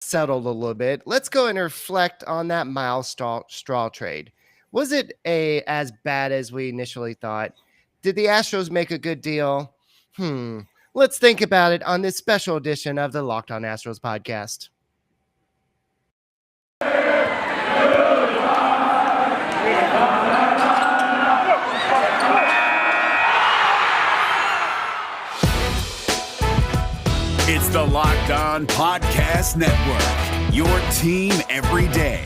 settled a little bit, let's go and reflect on that Myles Straw trade. Was it as bad as we initially thought? Did the Astros make a good deal? Let's think about it on this special edition of the Locked On Astros podcast. It's the Locked On Podcast Network, your team every day.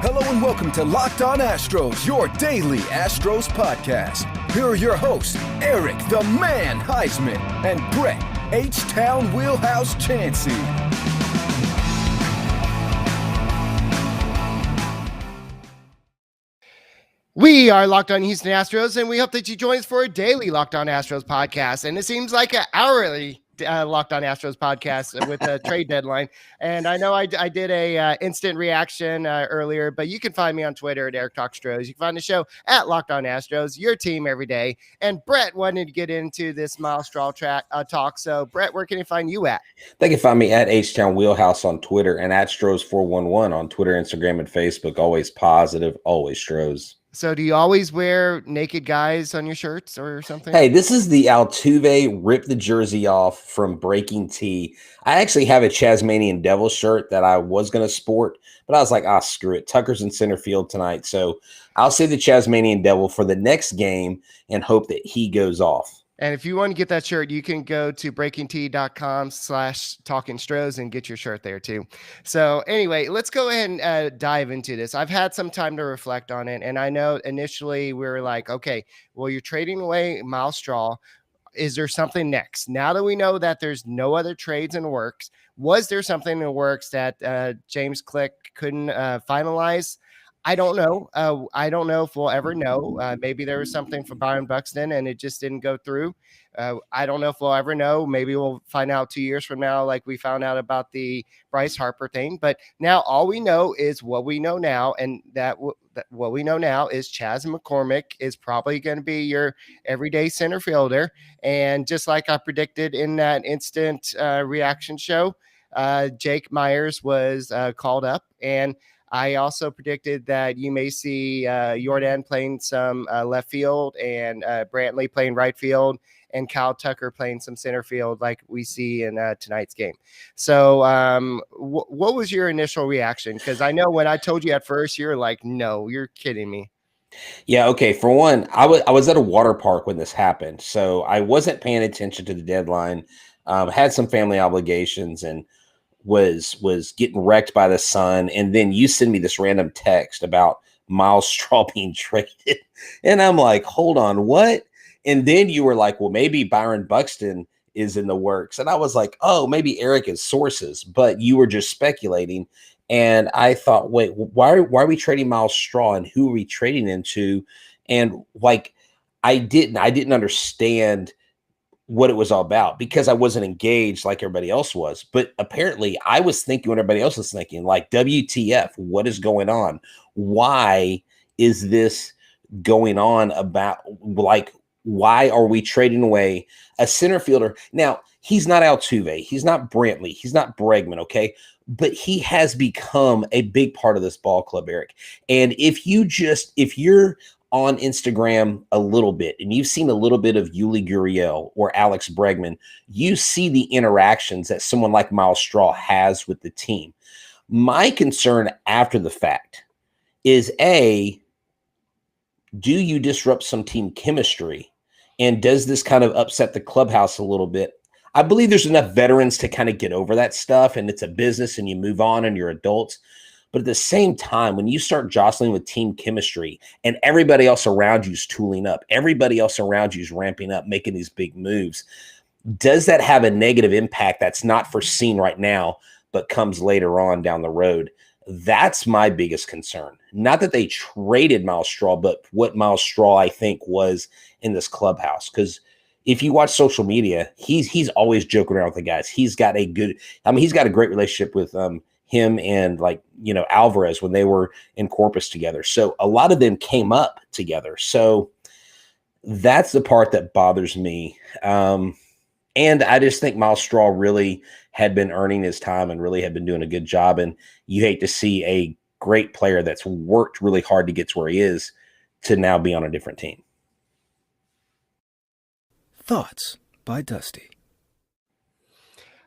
Hello and welcome to Locked On Astros, your daily Astros podcast. Here are your hosts, Eric the Man Huysman and Brett H-Town Wheelhouse Chancey. We are Locked On Houston Astros, and we hope that you join us for a daily Locked On Astros podcast. And it seems like an hourly Locked On Astros podcast with a trade deadline. And I know I did a instant reaction earlier, but you can find me on Twitter at Eric Talk Stros. You can find the show at Locked On Astros, your team every day. And Brett wanted to get into this Myles Straw talk. So, Brett, where can you find you at? They can find me at H-Town Wheelhouse on Twitter and at Stros411 on Twitter, Instagram, and Facebook. Always positive, always Stros. So do you always wear naked guys on your shirts or something? Hey, this is the Altuve rip the jersey off from Breaking T. I actually have a Chasmanian Devil shirt that I was going to sport, but I was like, screw it. Tucker's in center field tonight. So I'll save the Chasmanian Devil for the next game and hope that he goes off. And if you want to get that shirt, you can go to breakingtea.com/talkingstros and get your shirt there too. So anyway, let's go ahead and dive into this. I've had some time to reflect on it. And I know initially we were like, okay, well, you're trading away Myles Straw. Is there something next? Now that we know that there's no other trades in the works, was there something in the works that James Click couldn't finalize? I don't know. I don't know if we'll ever know. Maybe there was something for Byron Buxton and it just didn't go through. I don't know if we'll ever know. Maybe we'll find out 2 years from now, like we found out about the Bryce Harper thing. But now all we know is what we know now. And what we know now is Chas McCormick is probably going to be your everyday center fielder. And just like I predicted in that instant reaction show, Jake Myers was called up, and I also predicted that you may see Jordan playing some left field and Brantley playing right field and Kyle Tucker playing some center field like we see in tonight's game. So what was your initial reaction? Because I know when I told you at first, you're like, no, you're kidding me. Yeah, okay. For one, I was at a water park when this happened, so I wasn't paying attention to the deadline. Had some family obligations and was getting wrecked by the sun, and then you send me this random text about Myles Straw being traded, and I'm like, hold on, what? And then you were like, well, maybe Byron Buxton is in the works, and I was like, oh, maybe Eric has sources, but you were just speculating, and I thought, wait, why are we trading Myles Straw, and who are we trading into? And like, I didn't understand what it was all about because I wasn't engaged like everybody else was. But apparently I was thinking what everybody else was thinking, like, WTF, what is going on? Why is this going on about, like, why are we trading away a center fielder? Now, he's not Altuve. He's not Brantley. He's not Bregman, okay? But he has become a big part of this ball club, Eric. And if you're on Instagram a little bit, and you've seen a little bit of Yuli Gurriel or Alex Bregman, you see the interactions that someone like Myles Straw has with the team. My concern after the fact is, A, do you disrupt some team chemistry? And does this kind of upset the clubhouse a little bit? I believe there's enough veterans to kind of get over that stuff, and it's a business and you move on and you're adults. But at the same time, when you start jostling with team chemistry and everybody else around you is tooling up, everybody else around you is ramping up, making these big moves, does that have a negative impact that's not foreseen right now, but comes later on down the road? That's my biggest concern. Not that they traded Myles Straw, but what Myles Straw, I think, was in this clubhouse. Because if you watch social media, he's always joking around with the guys. He's got a great relationship with him and, like, Alvarez when they were in Corpus together. So a lot of them came up together. So that's the part that bothers me. And And I just think Myles Straw really had been earning his time and really had been doing a good job. And you hate to see a great player that's worked really hard to get to where he is to now be on a different team. Thoughts by Dusty.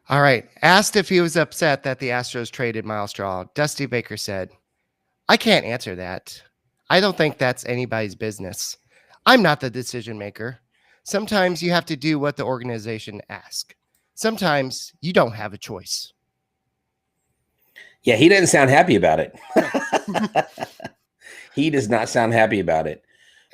All right. Asked if he was upset that the Astros traded Myles Straw, Dusty Baker said, I can't answer that. I don't think that's anybody's business. I'm not the decision maker. Sometimes you have to do what the organization asks. Sometimes you don't have a choice. Yeah, he doesn't sound happy about it. He does not sound happy about it.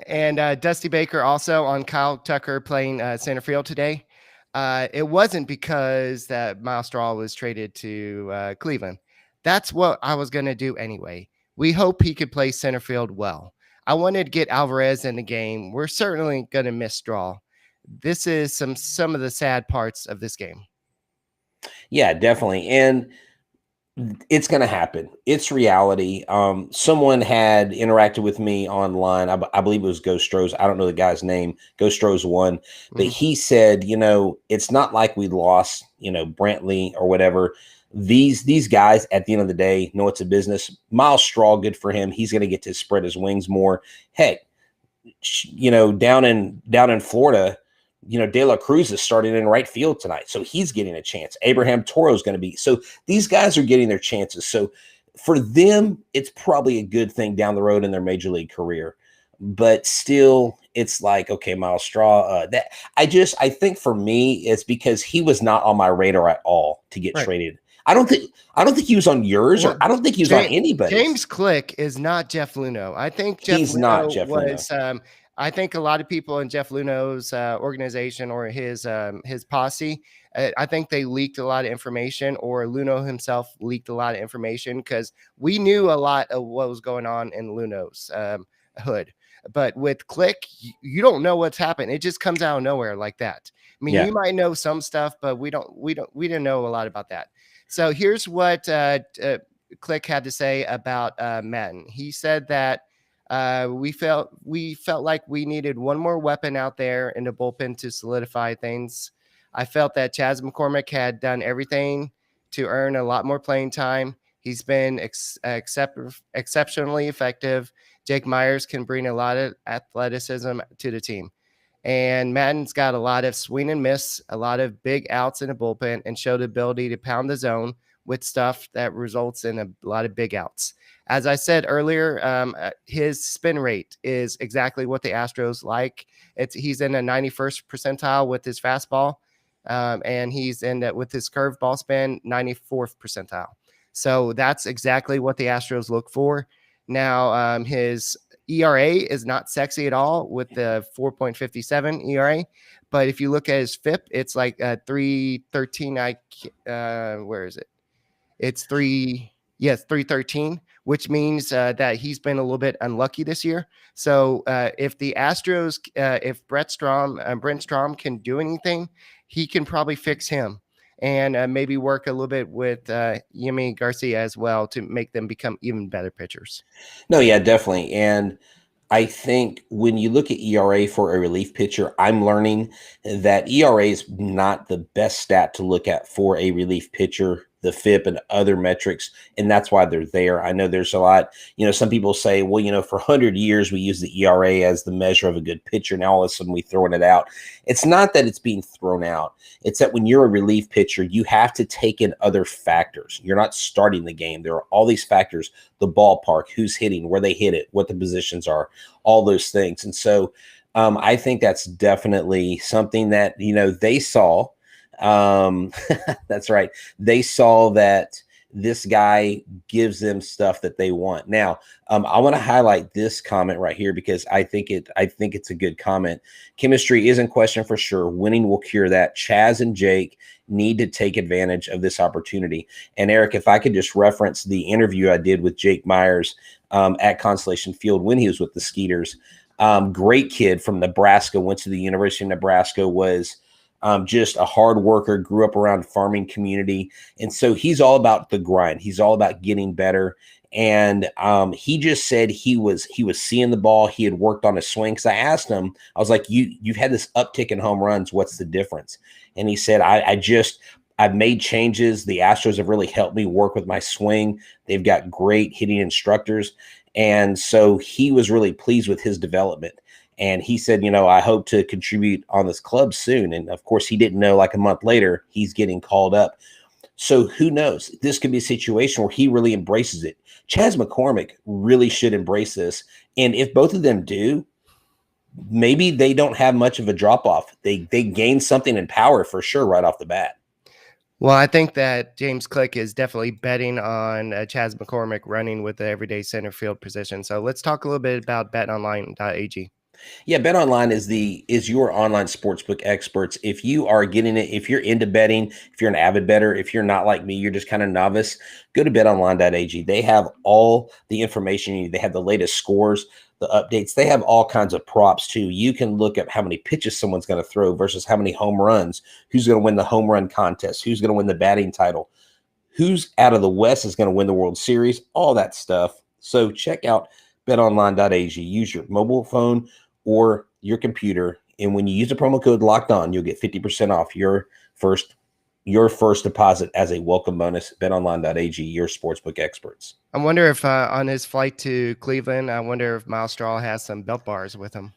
And Dusty Baker also on Kyle Tucker playing center field today. It wasn't because that Myles Straw was traded to Cleveland. That's what I was going to do anyway. We hope he could play center field well. I wanted to get Alvarez in the game. We're certainly going to miss Straw. This is some of the sad parts of this game. Yeah, definitely. And it's going to happen. It's reality. Someone had interacted with me online. I believe it was Ghost Stros. I don't know the guy's name. Ghost Stros won. But he said, it's not like we lost, Brantley or whatever. These guys at the end of the day know it's a business. Myles Straw, good for him. He's going to get to spread his wings more. Heck, down in Florida, De La Cruz is starting in right field tonight. So he's getting a chance. Abraham Toro is going to be. So these guys are getting their chances. So for them, it's probably a good thing down the road in their major league career. But still, it's like, okay, Myles Straw, I think for me, it's because he was not on my radar at all to get traded. I don't think he was on yours, or I don't think he was on anybody's. James Click is not Jeff Luhnow. I think he's not Jeff Luhnow. I think a lot of people in Jeff Luhnow's organization or his posse, I think they leaked a lot of information, or Luhnow himself leaked a lot of information, because we knew a lot of what was going on in Luhnow's hood. But with Click, you don't know what's happened. It just comes out of nowhere like that. I mean, you might know some stuff, but we didn't know a lot about that. So here's what Click had to say about Madden. He said that we felt like we needed one more weapon out there in the bullpen to solidify things. I felt that Chas McCormick had done everything to earn a lot more playing time. He's been exceptionally effective. Jake Myers can bring a lot of athleticism to the team. And Madden's got a lot of swing and miss, a lot of big outs in the bullpen, and showed the ability to pound the zone with stuff that results in a lot of big outs. As I said earlier, his spin rate is exactly what the Astros like. He's in the 91st percentile with his fastball, and he's in that with his curveball spin, 94th percentile. So that's exactly what the Astros look for. Now, his ERA is not sexy at all with the 4.57 ERA, but if you look at his FIP, it's like 313. Where is it? It's 313, which means that he's been a little bit unlucky this year. So if the Astros, if Brent Strom can do anything, he can probably fix him, and maybe work a little bit with Yimi Garcia as well to make them become even better pitchers. No, yeah, definitely. And I think when you look at ERA for a relief pitcher, I'm learning that ERA is not the best stat to look at for a relief pitcher, the FIP and other metrics, and that's why they're there. I know there's a lot, some people say, well, for 100 years we use the ERA as the measure of a good pitcher. Now all of a sudden we throwing it out. It's not that it's being thrown out. It's that when you're a relief pitcher, you have to take in other factors. You're not starting the game. There are all these factors: the ballpark, who's hitting, where they hit it, what the positions are, all those things. And so I think that's definitely something that, they saw. That's right. They saw that this guy gives them stuff that they want. Now, I want to highlight this comment right here because I think it's a good comment. Chemistry is in question for sure. Winning will cure that. Chas and Jake need to take advantage of this opportunity. And Eric, if I could just reference the interview I did with Jake Myers at Constellation Field when he was with the Skeeters. Great kid from Nebraska, went to the University of Nebraska, was just a hard worker, grew up around a farming community. And so he's all about the grind. He's all about getting better. And he just said he was seeing the ball. He had worked on his swing. Because I asked him, I was like, you've had this uptick in home runs. What's the difference? And he said, I've made changes. The Astros have really helped me work with my swing. They've got great hitting instructors. And so he was really pleased with his development. And he said, I hope to contribute on this club soon. And of course, he didn't know, like a month later, he's getting called up. So who knows? This could be a situation where he really embraces it. Chas McCormick really should embrace this. And if both of them do, maybe they don't have much of a drop off. They gain something in power for sure right off the bat. Well, I think that James Click is definitely betting on Chas McCormick running with the everyday center field position. So let's talk a little bit about betonline.ag. Yeah, BetOnline is your online sportsbook experts. If you are getting it, if you're into betting, if you're an avid bettor, if you're not like me, you're just kind of novice, go to betonline.ag. They have all the information you need. They have the latest scores, the updates. They have all kinds of props too. You can look at how many pitches someone's going to throw versus how many home runs, who's going to win the home run contest, who's going to win the batting title, who's out of the West is going to win the World Series, all that stuff. So check out betonline.ag. Use your mobile phone or your computer, and when you use the promo code Locked On, you'll get 50% off your first deposit as a welcome bonus. BetOnline.ag, your sportsbook experts. I wonder if on his flight to Cleveland, I wonder if Myles Straw has some Built Bars with him.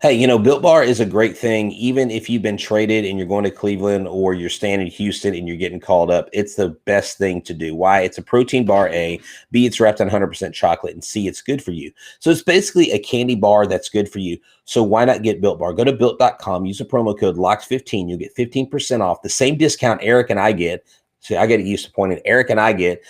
Hey, Built Bar is a great thing. Even if you've been traded and you're going to Cleveland or you're staying in Houston and you're getting called up, it's the best thing to do. Why? It's a protein bar, A. B, it's wrapped in 100% chocolate. And C, it's good for you. So it's basically a candy bar that's good for you. So why not get Built Bar? Go to Built.com. Use the promo code LOCKED15. You'll get 15% off. The same discount Eric and I get. See, I get used to pointing. Eric and I get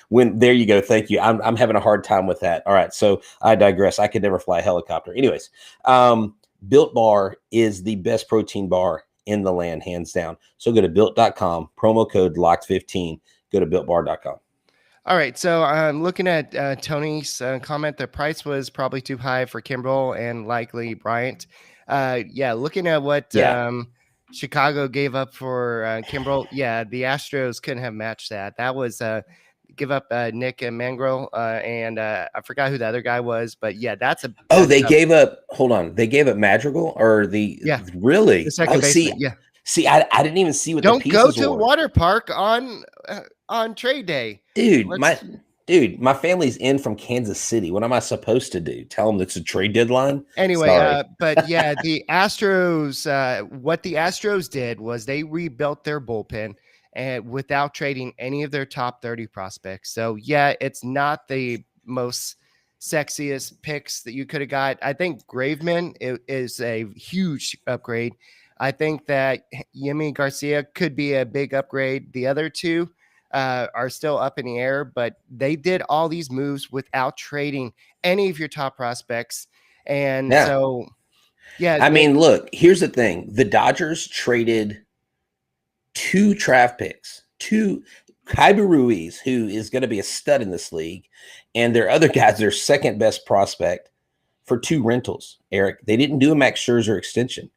when there you go. Thank you. I'm having a hard time with that. All right. So I digress. I could never fly a helicopter. Anyways, Built Bar is the best protein bar in the land, hands down. So go to built.com, promo code locked15. Go to builtbar.com. All right. So I'm looking at Tony's comment. The price was probably too high for Kimbrel and likely Bryant. Looking at what Chicago gave up for Kimbrel. Yeah, the Astros couldn't have matched that. That was give up Nick and Mangrel, and I forgot who the other guy was, but yeah, that's a. They gave up. Hold on, they gave up Madrigal or really the second baseman. See, I didn't even see what. Don't the pieces go to were. Water Park on trade day, dude. My family's in from Kansas City. What am I supposed to do? Tell them it's a trade deadline? Anyway, but yeah, the Astros, what the Astros did was they rebuilt their bullpen and without trading any of their top 30 prospects. So yeah, it's not the most sexiest picks that you could have got. I think Graveman is a huge upgrade. I think that Yimi Garcia could be a big upgrade. The other two are still up in the air, but they did all these moves without trading any of your top prospects. And so, yeah. Look, here's the thing. The Dodgers traded 2 draft picks, 2 Kyber Ruiz, who is going to be a stud in this league, and their other guys, their second best prospect, for 2 rentals, Eric. They didn't do a Max Scherzer extension.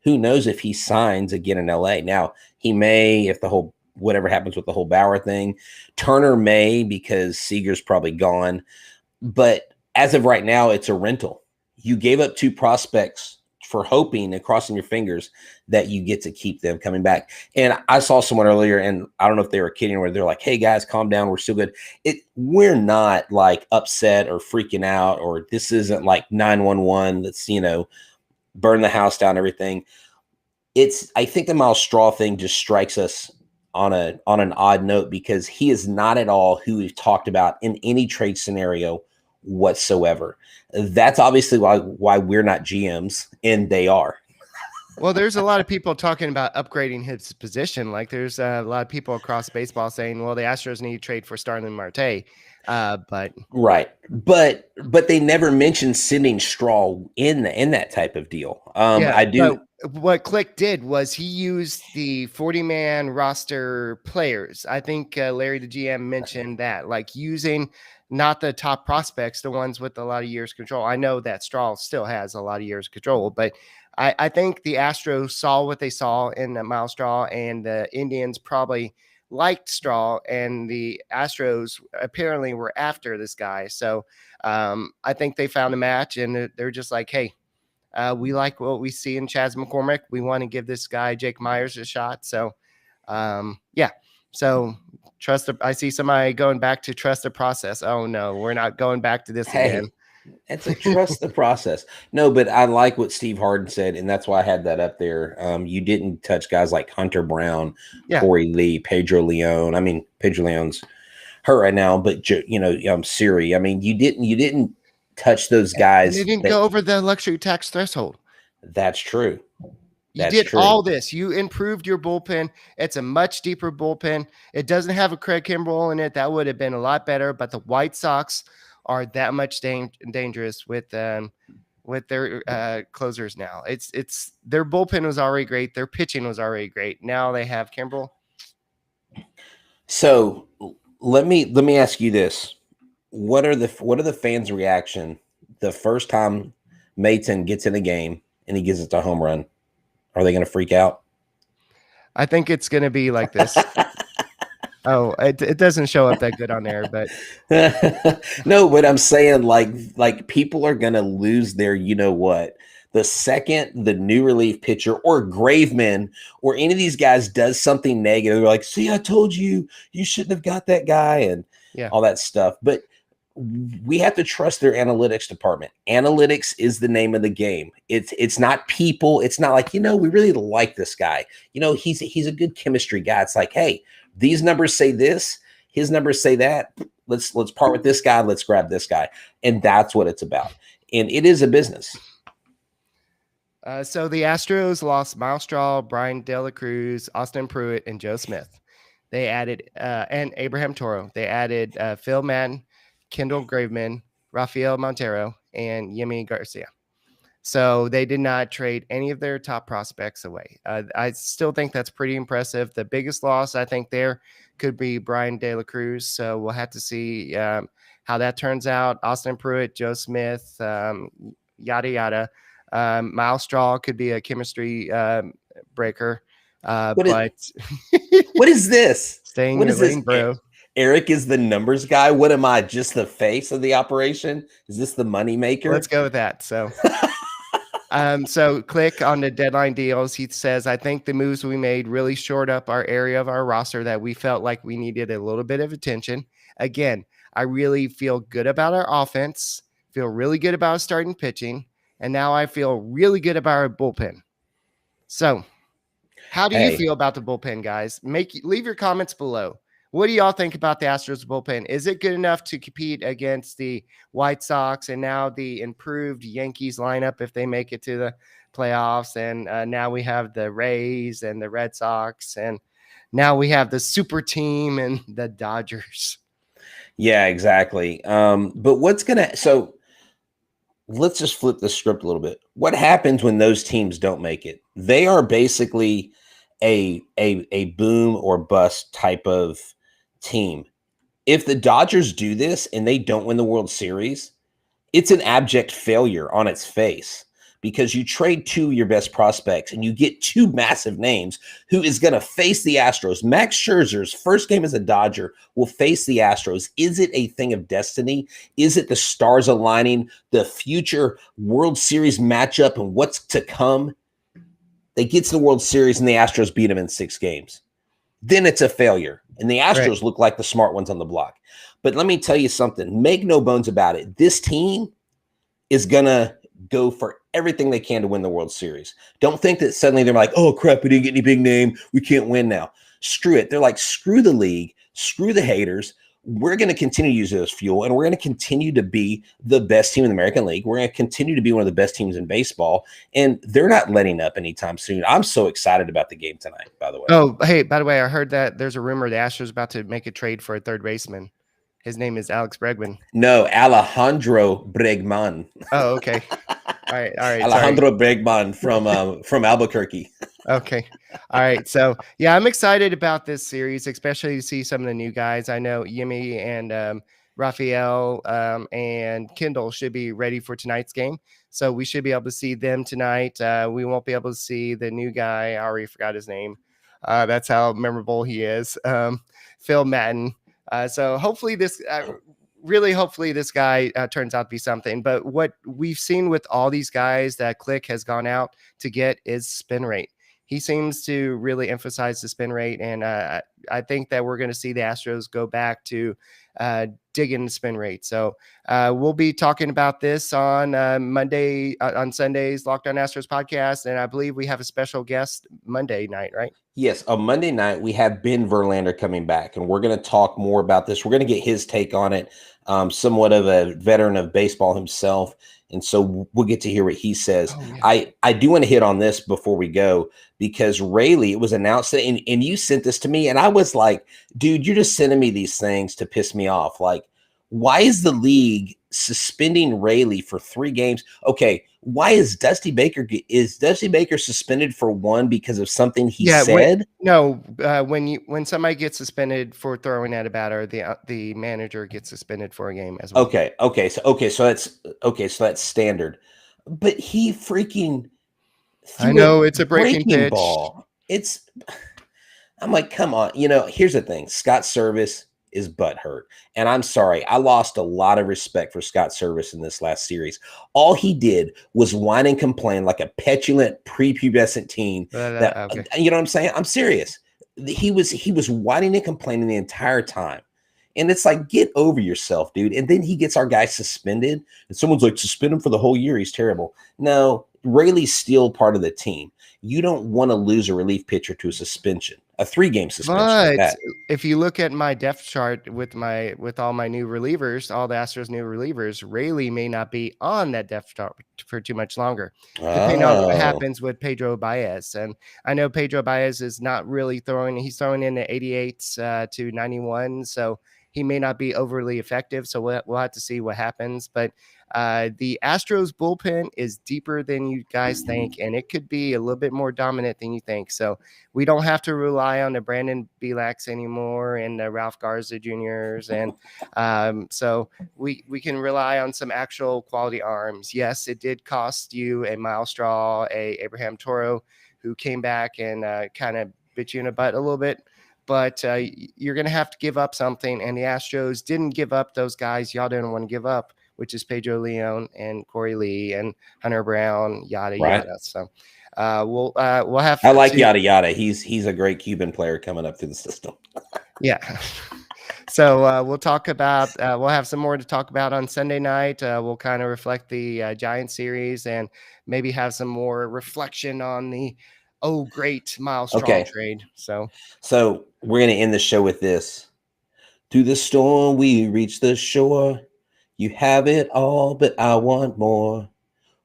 Who knows if he signs again in LA? Now, he may, if the whole whatever happens with the whole Bauer thing. Turner may, because Seager's probably gone. But as of right now, it's a rental. You gave up 2 prospects for hoping and crossing your fingers that you get to keep them coming back. And I saw someone earlier, and I don't know if they were kidding, where they're like, hey, guys, calm down. We're still good. We're not like upset or freaking out, or this isn't like 911 that's, burn the house down, everything. I think the Myles Straw thing just strikes us on an odd note, because he is not at all who we've talked about in any trade scenario whatsoever. That's obviously why we're not GMs, and they are. Well, there's a lot of people talking about upgrading his position. Like there's a lot of people across baseball saying, well, the Astros need to trade for Starlin Marte. But they never mentioned sending Straw in that type of deal. I do. What Click did was he used the 40-man roster players. I think Larry, the GM, mentioned that, like using not the top prospects, the ones with a lot of years control. I know that Straw still has a lot of years control, but I think the Astros saw what they saw in Myles Straw, and the Indians probably liked Straw, and the Astros apparently were after this guy. So I think they found a match, and they're just like, hey, we like what we see in Chas McCormick. We want to give this guy, Jake Myers, a shot. So, yeah. So I see somebody going back to trust the process. Oh, no, we're not going back to this again. It's a trust the process. No, but I like what Steve Harden said, and that's why I had that up there. You didn't touch guys like Hunter Brown, Corey Lee, Pedro Leon. I mean, Pedro Leon's hurt right now, but Siri. I mean, you didn't touch those guys. They didn't go over the luxury tax threshold. That's true. You did all this. You improved your bullpen. It's a much deeper bullpen. It doesn't have a Craig Kimbrell in it. That would have been a lot better, but the White Sox are that much dangerous with their closers now. It's their bullpen was already great. Their pitching was already great. Now they have Kimbrell. So let me ask you this: what are the fans' reaction the first time Mayton gets in a game and he gives it a home run? Are they going to freak out? I think it's going to be like this. Oh, it doesn't show up that good on there, but no, but I'm saying like people are gonna lose their, the second the new relief pitcher or Graveman or any of these guys does something negative, they're like, see, I told you shouldn't have got that guy and all that stuff. But we have to trust their analytics department. Analytics is the name of the game. It's not people. It's not like, we really like this guy. He's a good chemistry guy. It's like, hey, these numbers say this, his numbers say that. Let's part with this guy. Let's grab this guy. And that's what it's about. And it is a business. So the Astros lost Myles Straw, Brian De La Cruz, Austin Pruitt, and Joe Smith. They added, and Abraham Toro. They added Phil Madden, Kendall Graveman, Rafael Montero, and Yimi Garcia. So they did not trade any of their top prospects away. I still think that's pretty impressive. The biggest loss, I think, there could be Brian De La Cruz. So we'll have to see how that turns out. Austin Pruitt, Joe Smith, yada, yada. Myles Straw could be a chemistry breaker. What is this? Staying in the lane, bro. Eric is the numbers guy. What am I? Just the face of the operation? Is this the money maker? Let's go with that. So. So click on the deadline deals. He says, I think the moves we made really shored up our area of our roster that we felt like we needed a little bit of attention. Again, I really feel good about our offense, feel really good about starting pitching, and now I feel really good about our bullpen. So how do you feel about the bullpen, guys? Leave your comments below. What do y'all think about the Astros bullpen? Is it good enough to compete against the White Sox and now the improved Yankees lineup if they make it to the playoffs? And now we have the Rays and the Red Sox, and now we have the super team and the Dodgers. Yeah, exactly. But so let's just flip the script a little bit. What happens when those teams don't make it? They are basically a boom or bust type of team. If the Dodgers do this and they don't win the World Series, it's an abject failure on its face because you trade two of your best prospects and you get two massive names who is going to face the Astros. Max Scherzer's first game as a Dodger will face the Astros. Is it a thing of destiny? Is it the stars aligning, the future World Series matchup and what's to come? They get to the World Series and the Astros beat them in 6 games. Then it's a failure. And the Astros look like the smart ones on the block. But let me tell you something. Make no bones about it. This team is going to go for everything they can to win the World Series. Don't think that suddenly they're like, oh, crap, we didn't get any big name. We can't win now. Screw it. They're like, screw the league. Screw the haters. We're going to continue to use it as fuel, and we're going to continue to be the best team in the American League. We're going to continue to be one of the best teams in baseball, and they're not letting up anytime soon. I'm so excited about the game tonight, by the way. Oh, hey, by the way, I heard that there's a rumor the Astros about to make a trade for a third baseman. His name is Alex Bregman. No, Alejandro Bregman. Oh, okay. All right. Alejandro Bregman from Albuquerque. Okay. All right. So, yeah, I'm excited about this series, especially to see some of the new guys. I know Yimi and Raphael, and Kendall should be ready for tonight's game. So we should be able to see them tonight. We won't be able to see the new guy. I already forgot his name. That's how memorable he is. Phil Madden. So hopefully hopefully this guy turns out to be something. But what we've seen with all these guys that Click has gone out to get is spin rate. He seems to really emphasize the spin rate, and I think that we're going to see the Astros go back to digging the spin rate. So we'll be talking about this on Monday, on Sunday's Locked On Astros podcast, and I believe we have a special guest Monday night, right? Yes, on Monday night, we have Ben Verlander coming back, and we're going to talk more about this. We're going to get his take on it, somewhat of a veteran of baseball himself, and so we'll get to hear what he says. Oh, yeah. I do want to hit on this before we go, because Rayleigh, it was announced that, and you sent this to me, and I was like, dude, you're just sending me these things to piss me off. Like, why is the league suspending Rayleigh for 3 games? Okay, why is Dusty Baker suspended for 1 because of something he said? When somebody gets suspended for throwing at a batter, the manager gets suspended for a game as well. So that's standard. But he freaking I know it's a breaking pitch ball. I'm like, come on. Here's the thing. Scott Service is butthurt. And I'm sorry, I lost a lot of respect for Scott Service in this last series. All he did was whine and complain like a petulant prepubescent teen. Okay. You know what I'm saying? I'm serious. He was whining and complaining the entire time. And it's like, get over yourself, dude. And then he gets our guy suspended. And someone's like, suspend him for the whole year. He's terrible. No, Rayleigh's still part of the team. You don't want to lose a relief pitcher to a suspension, a 3-game suspension. But if you look at my depth chart with all my new relievers, all the Astros new relievers, Rayleigh may not be on that depth chart for too much longer, depending on what happens with Pedro Baez. And I know Pedro Baez is not really throwing; he's throwing in the 88s to 91, so he may not be overly effective. So we'll have to see what happens. But the Astros bullpen is deeper than you guys think, and it could be a little bit more dominant than you think. So we don't have to rely on the Brandon Belaks anymore and the Ralph Garza Juniors. And so we can rely on some actual quality arms. Yes, it did cost you a Myles Straw, a Abraham Toro, who came back and kind of bit you in the butt a little bit. But you're going to have to give up something. And the Astros didn't give up those guys y'all didn't want to give up, which is Pedro Leon and Corey Lee and Hunter Brown, yada, yada. So we'll have I like yada, yada. He's a great Cuban player coming up through the system. Yeah. So we'll talk about we'll have some more to talk about on Sunday night. We'll kind of reflect the Giants series and maybe have some more reflection on the great Myles Straw trade. So we're going to end the show with this. Through the storm, we reach the shore. You have it all, but I want more.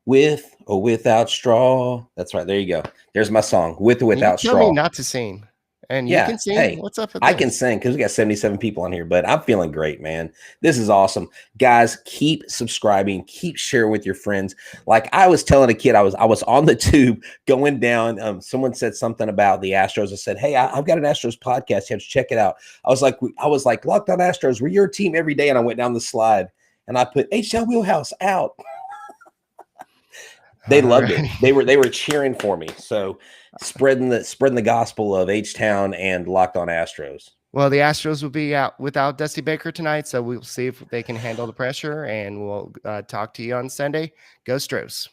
With or without straw. That's right. There you go. There's my song. With or without straw. Tell me not to sing. And you can sing. Hey, what's up with I this? can sing because we got 77 people on here, but I'm feeling great, man. This is awesome. Guys, keep subscribing, keep sharing with your friends. Like I was telling a kid, I was on the tube going down. Someone said something about the Astros. I said, hey, I've got an Astros podcast. You have to check it out. I was like, Locked On Astros, we're your team every day. And I went down the slide and I put H-Town Wheelhouse out. They loved it. They were cheering for me. So spreading the gospel of H-Town and Locked On Astros. Well, the Astros will be out without Dusty Baker tonight, so we'll see if they can handle the pressure, and we'll talk to you on Sunday. Go Stros.